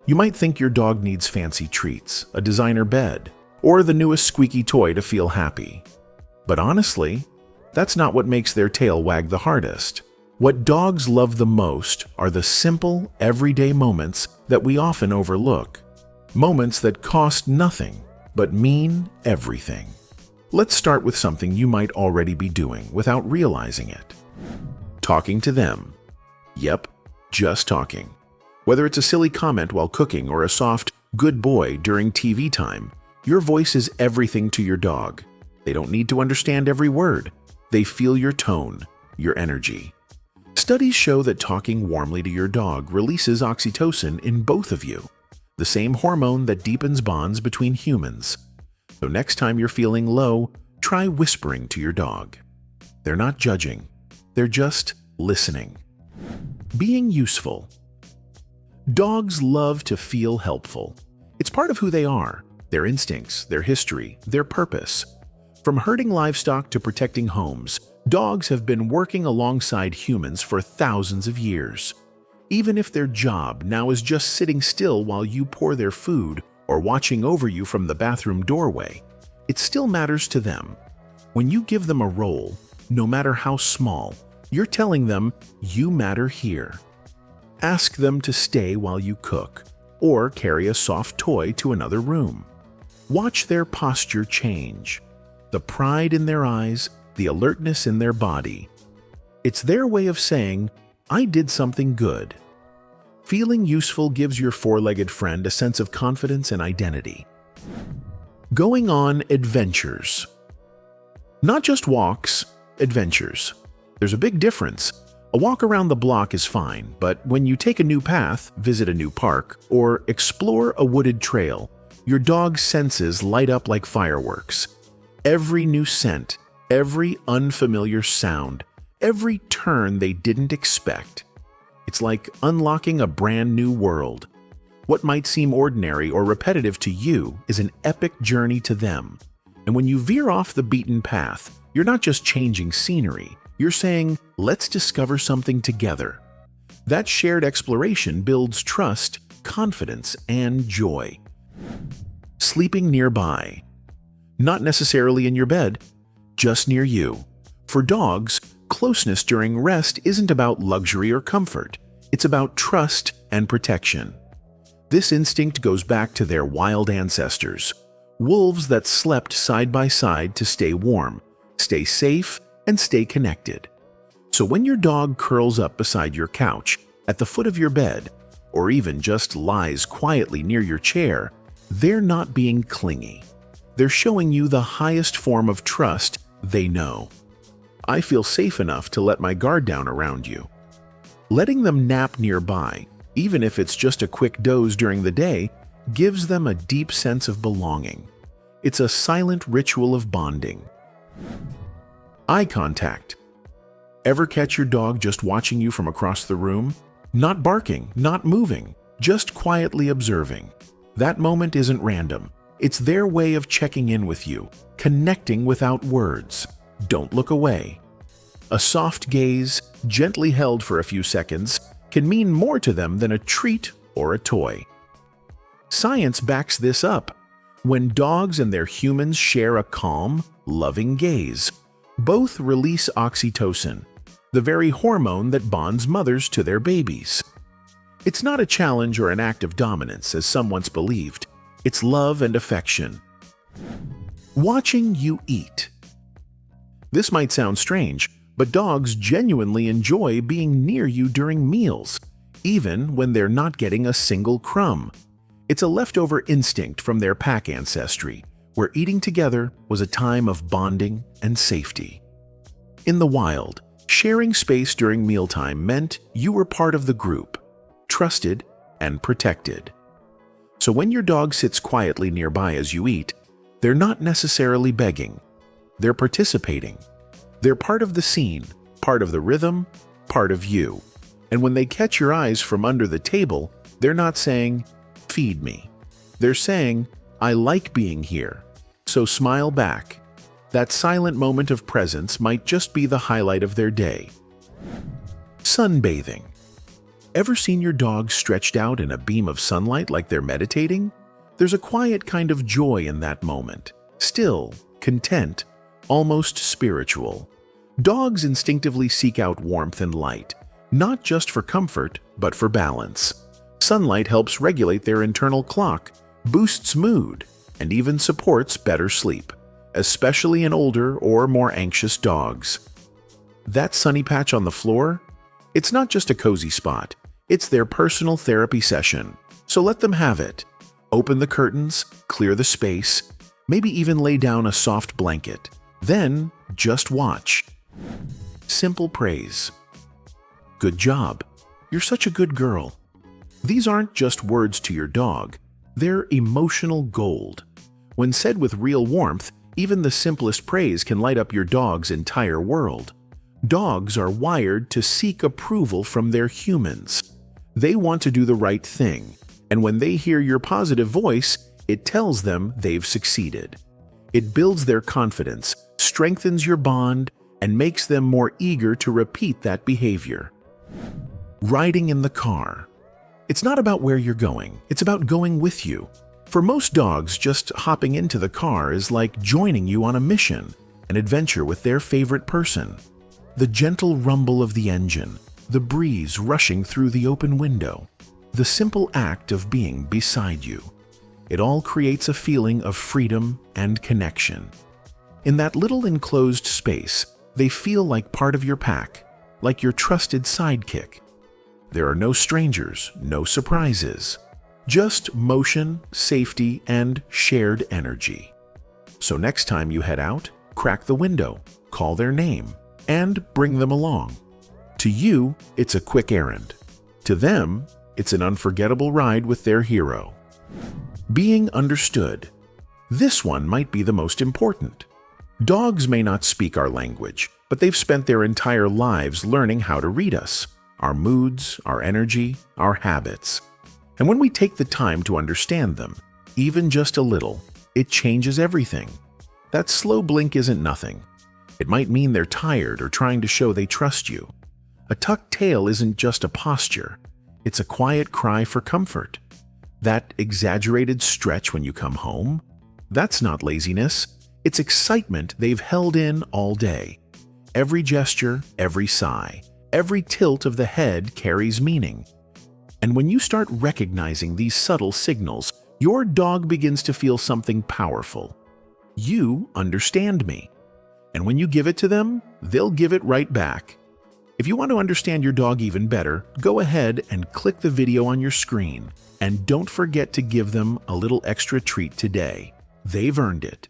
You might think your dog needs fancy treats, a designer bed, or the newest squeaky toy to feel happy. But honestly, that's not what makes their tail wag the hardest. What dogs love the most are the simple, everyday moments that we often overlook. Moments that cost nothing, but mean everything. Let's start with something you might already be doing without realizing it. Talking to them. Yep, just talking. Whether it's a silly comment while cooking or a soft, good boy during TV time, your voice is everything to your dog. They don't need to understand every word. They feel your tone, your energy. Studies show that talking warmly to your dog releases oxytocin in both of you, the same hormone that deepens bonds between humans. So next time you're feeling low, try whispering to your dog. They're not judging, they're just listening. Being useful. Dogs love to feel helpful. It's part of who they are, their instincts, their history, their purpose. From herding livestock to protecting homes, dogs have been working alongside humans for thousands of years. Even if their job now is just sitting still while you pour their food or watching over you from the bathroom doorway, it still matters to them. When you give them a role, no matter how small, you're telling them you matter here. Ask them to stay while you cook, or carry a soft toy to another room. Watch their posture change, the pride in their eyes, the alertness in their body. It's their way of saying, I did something good. Feeling useful gives your four-legged friend a sense of confidence and identity. Going on adventures. Not just walks, adventures. There's a big difference. A walk around the block is fine, but when you take a new path, visit a new park, or explore a wooded trail, your dog's senses light up like fireworks. Every new scent, every unfamiliar sound, every turn they didn't expect. It's like unlocking a brand new world. What might seem ordinary or repetitive to you is an epic journey to them. And when you veer off the beaten path, you're not just changing scenery, you're saying, let's discover something together. That shared exploration builds trust, confidence, and joy. Sleeping nearby. Not necessarily in your bed, just near you. For dogs, closeness during rest isn't about luxury or comfort. It's about trust and protection. This instinct goes back to their wild ancestors, wolves that slept side by side to stay warm, stay safe, and stay connected. So when your dog curls up beside your couch, at the foot of your bed, or even just lies quietly near your chair, they're not being clingy. They're showing you the highest form of trust they know. I feel safe enough to let my guard down around you. Letting them nap nearby, even if it's just a quick doze during the day, gives them a deep sense of belonging. It's a silent ritual of bonding. Eye contact. Ever catch your dog just watching you from across the room? Not barking, not moving, just quietly observing. That moment isn't random. It's their way of checking in with you, connecting without words. Don't look away. A soft gaze, gently held for a few seconds, can mean more to them than a treat or a toy. Science backs this up. When dogs and their humans share a calm, loving gaze, both release oxytocin, the very hormone that bonds mothers to their babies. It's not a challenge or an act of dominance, as some once believed. It's love and affection. Watching you eat. This might sound strange, but dogs genuinely enjoy being near you during meals, even when they're not getting a single crumb. It's a leftover instinct from their pack ancestry, where eating together was a time of bonding and safety. In the wild, sharing space during mealtime meant you were part of the group, trusted and protected. So when your dog sits quietly nearby as you eat, they're not necessarily begging. They're participating. They're part of the scene, part of the rhythm, part of you. And when they catch your eyes from under the table, they're not saying, "Feed me." They're saying, "I like being here, so smile back." That silent moment of presence might just be the highlight of their day. Sunbathing. Ever seen your dog stretched out in a beam of sunlight like they're meditating? There's a quiet kind of joy in that moment. Still, content, almost spiritual. Dogs instinctively seek out warmth and light, not just for comfort, but for balance. Sunlight helps regulate their internal clock, boosts mood, and even supports better sleep, especially in older or more anxious dogs. That sunny patch on the floor? It's not just a cozy spot, it's their personal therapy session, so let them have it. Open the curtains, clear the space, maybe even lay down a soft blanket. Then, just watch. Simple praise. Good job. You're such a good girl. These aren't just words to your dog, they're emotional gold. When said with real warmth, even the simplest praise can light up your dog's entire world. Dogs are wired to seek approval from their humans. They want to do the right thing, and when they hear your positive voice, it tells them they've succeeded. It builds their confidence, strengthens your bond, and makes them more eager to repeat that behavior. Riding in the car. It's not about where you're going, it's about going with you. For most dogs, just hopping into the car is like joining you on a mission, an adventure with their favorite person. The gentle rumble of the engine, the breeze rushing through the open window, the simple act of being beside you. It all creates a feeling of freedom and connection. In that little enclosed space, they feel like part of your pack, like your trusted sidekick. There are no strangers, no surprises, just motion, safety, and shared energy. So next time you head out, crack the window, call their name, and bring them along. To you, it's a quick errand. To them, it's an unforgettable ride with their hero. Being understood. This one might be the most important. Dogs may not speak our language, but they've spent their entire lives learning how to read us, our moods, our energy, our habits. And when we take the time to understand them, even just a little, it changes everything. That slow blink isn't nothing. It might mean they're tired or trying to show they trust you. A tucked tail isn't just a posture. It's a quiet cry for comfort. That exaggerated stretch when you come home? That's not laziness. It's excitement they've held in all day. Every gesture, every sigh, every tilt of the head carries meaning. And when you start recognizing these subtle signals, your dog begins to feel something powerful. You understand me. And when you give it to them, they'll give it right back. If you want to understand your dog even better, go ahead and click the video on your screen. And don't forget to give them a little extra treat today. They've earned it.